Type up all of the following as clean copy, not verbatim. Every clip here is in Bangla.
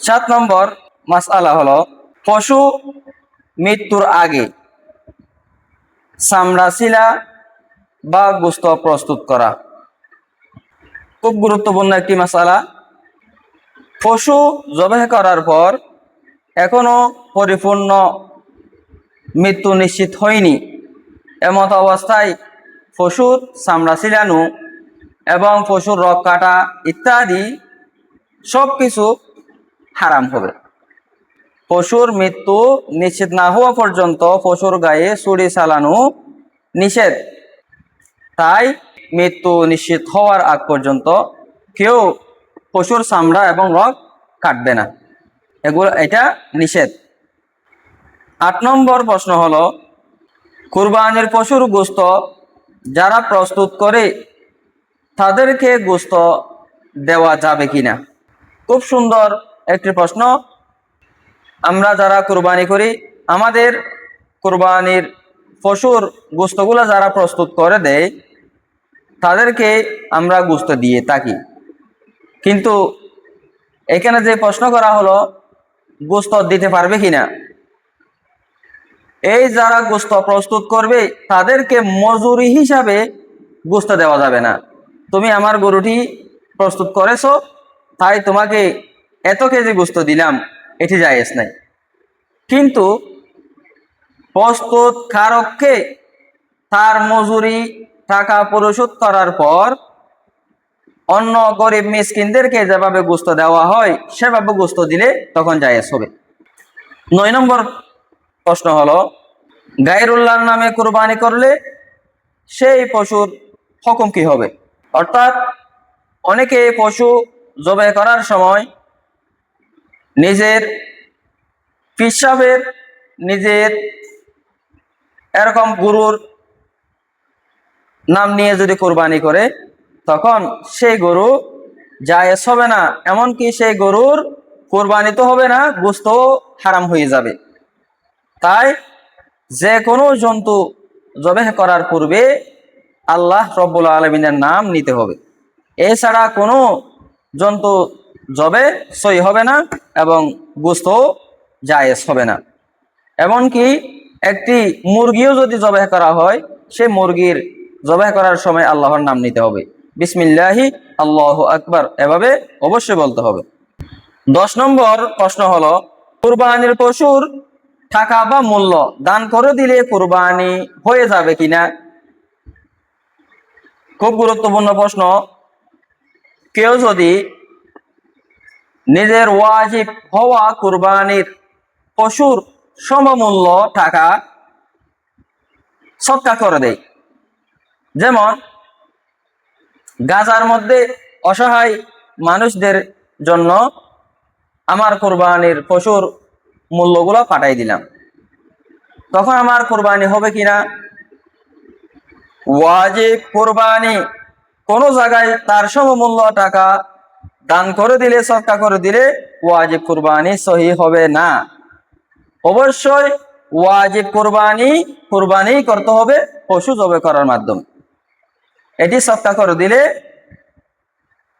7 নম্বর মাসআলা হলো পশু মৃত্যুর আগে চামড়া ছিলা বা গোশত প্রস্তুত করা। খুব গুরুত্বপূর্ণ একটি মাসআলা। পশু জবাই করার পর এখনো পরিপূর্ণ মৃত্যু নিশ্চিত হয়নি, এমত অবস্থায় পশুর চামড়া ছিলানো এবং পশুর রগ কাটা ইত্যাদি সব কিছু হারাম হবে। পশুর মৃত্যু নিশ্চিত না হওয়া পর্যন্ত পশুর গায়ে ছুরি চালানো নিষেধ। তাই মৃত্যু নিশ্চিত হওয়ার আগ পর্যন্ত কেউ পশুর চামড়া এবং রগ কাটবে না, এটা নিষেধ। 8 নম্বর প্রশ্ন হলো কুরবানির পশুর গোশত যারা প্রস্তুত করে তাদেরকে গোশত দেওয়া যাবে কিনা। খুব সুন্দর একটি প্রশ্ন। আমরা যারা কুরবানি করি, আমাদের কুরবানির পশুর গোশতগুলো যারা প্রস্তুত করে দেয় তাদেরকে আমরা গোশত দিয়ে থাকি। কিন্তু এখানে যে প্রশ্ন করা হলো গোশত দিতে পারবে কিনা, এই যারা গোশত প্রস্তুত করবে তাদেরকে মজুরি হিসাবে গোশত দেওয়া যাবে না। তুমি আমার গরুটি প্রস্তুত করেছো, তাই তোমাকে এত কেজি গোশত দিলাম, এটি জায়েজ নাই। কিন্তু প্রস্তুতকারককে তার মজুরি টাকা পরিশোধ করার পর অন্য গরিব মিসকিনদেরকে যেভাবে গোশত দেওয়া হয় সেভাবে গোশত দিলে তখন জায়েজ হবে। 9 নম্বর প্রশ্ন হলো গায়রুল্লাহর নামে কুরবানি করলে সেই পশুর হুকুম কি হবে। অর্থাৎ অনেকে পশু জবাই করার সময় নিজের পিসাবের নিজের এরকম গরুর নাম নিয়ে যদি কুরবানি করে তখন সেই গরু জায়েজ হবে না, এমনকি সেই গরুর কুরবানি তো হবে না, গোশত হারাম হয়ে যাবে। তাই যে কোনো জন্তু জবাই করার পূর্বে আল্লাহ রব্বুল আলামিনের নাম নিতে হবে। এছাড়া কোনো জন্তু জবাই সই হবে না এবং গোশত জায়েজ হবে না। এমনকি একটি মুরগিও যদি জবাই করা হয়, সে মুরগির জবাই করার সময় আল্লাহর নাম নিতে হবে, বিসমিল্লাহি আল্লাহু আকবার, এভাবে অবশ্যই বলতে হবে। 10 নম্বর প্রশ্ন হলো কুরবানির পশুর টাকা বা মূল্য দান করে দিলে কুরবানি হয়ে যাবে কিনা। খুব গুরুত্বপূর্ণ প্রশ্ন। কেউ যদি নিজের ওয়াজিব হওয়া কুরবানির পশুর সমমূল্য টাকা সদকা করে দেয়, যেমন গাজার মধ্যে অসহায় মানুষদের জন্য আমার কুরবানির পশুর মূল্যগুলো পাঠাই দিলাম, তখন আমার কুরবানি হবে কিনা। ওয়াজিব কুরবানি কোন জায়গায় তার সমমূল্য টাকা দান করে দিলে, সদকা করে দিলে ওয়াজিব কুরবানি সহি হবে না। অবশ্যই ওয়াজিব কুরবানি করতে হবে পশু জবাই করার মাধ্যমে। এটি সদকা করে দিলে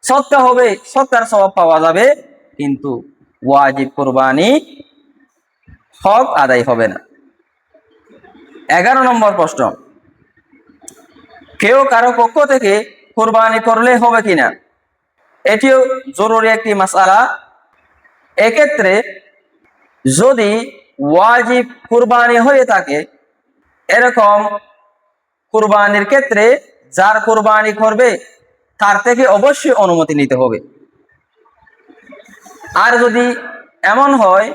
সদকা হবে, সদকার সওয়াব পাওয়া যাবে, কিন্তু ওয়াজিব কুরবানি হক আদায় হবে না। 11 নম্বর প্রশ্ন কেউ কারো পক্ষ থেকে কুরবানি করলে হবে কিনা। এটিও জরুরি একটি মাসআলা। এক্ষেত্রে যদি ওয়াজিব কুরবানি হয়ে থাকে, এরকম কুরবানির ক্ষেত্রে যার কুরবানি করবে তার থেকে অবশ্যই অনুমতি নিতে হবে। আর যদি এমন হয়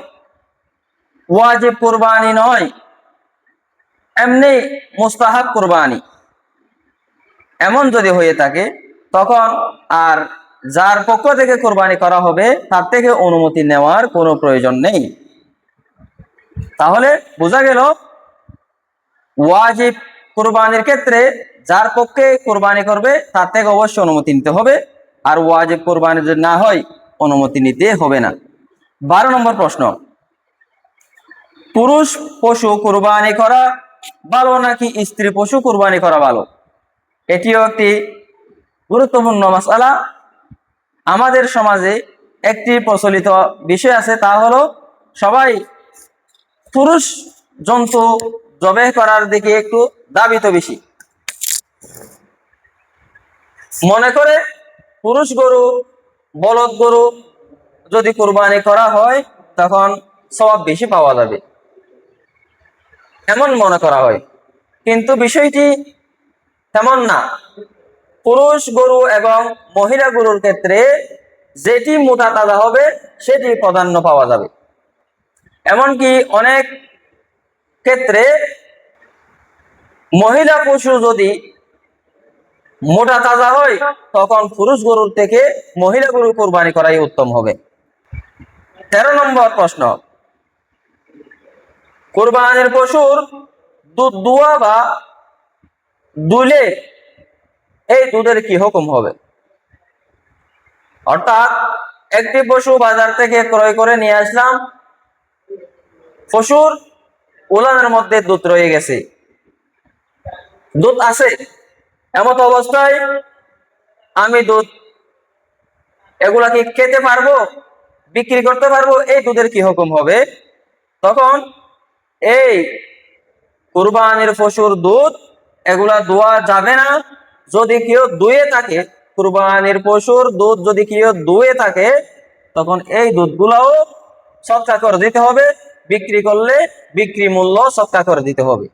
ওয়াজিব কুরবানি নয়, এমনি মুস্তাহাব কুরবানি, এমন যদি হয়ে থাকে তখন আর যার পক্ষ থেকে কুরবানি করা হবে তার থেকে অনুমতি নেওয়ার কোনো প্রয়োজন নেই। তাহলে বোঝা গেল ওয়াজিব কুরবানির ক্ষেত্রে যার পক্ষে কুরবানি করবে তার থেকে অবশ্যই অনুমতি নিতে হবে, আর ওয়াজিব কুরবানি যদি না হয় অনুমতি নিতে হবে না। 12 নম্বর প্রশ্ন পুরুষ পশু কুরবানি করা ভালো নাকি স্ত্রী পশু কুরবানি করা ভালো। এটিও একটি গুরুত্বপূর্ণ মাসআলা। আমাদের সমাজে একটি প্রচলিত বিষয় আছে, তা হলো সবাই পুরুষ জন্তু জবাই করার দিকে একটু ধাবিত বেশি। মনে করে পুরুষ গরু, বলদ গরু যদি কুরবানি করা হয় তখন সওয়াব বেশি পাওয়া যাবে, এমন মনে করা হয়। কিন্তু বিষয়টি তেমন না। পুরুষ গরু এবং মহিলা গরুর ক্ষেত্রে যেটি মোটা তাজা হবে সেটি প্রাধান্য পাওয়া যাবে। এমনকি অনেক ক্ষেত্রে মহিলা পশু যদি মোটা তাজা হয় তখন পুরুষ গরুর থেকে মহিলা গরু কোরবানি করাই উত্তম হবে। 13 নম্বর প্রশ্ন, কোরবানির পশুর দুধ দুয়া বা দুলে এই দুধের কি হুকুম হবে? অর্থাৎ একটি পশু বাজার থেকে ক্রয় করে নিয়ে আসলাম, পশুর উলানের মধ্যে দুধ রয়ে গেছে, দুধ আছে, এমত অবস্থায় আমি দুধ এগুলা কি খেতে পারবো, বিক্রি করতে পারবো? এই দুধের কি হুকুম হবে? তখন এই কুরবানির পশুর দুধ এগুলা দোয়া যাবে না। যদি কেউ দুয়ে থাকে, কুরবানির পশুর দুধ যদি কেউ দুয়ে থাকে তখন এই দুধগুলাও সদকা করে দিতে হবে, বিক্রি করলে বিক্রি মূল্য সদকা করে দিতে হবে।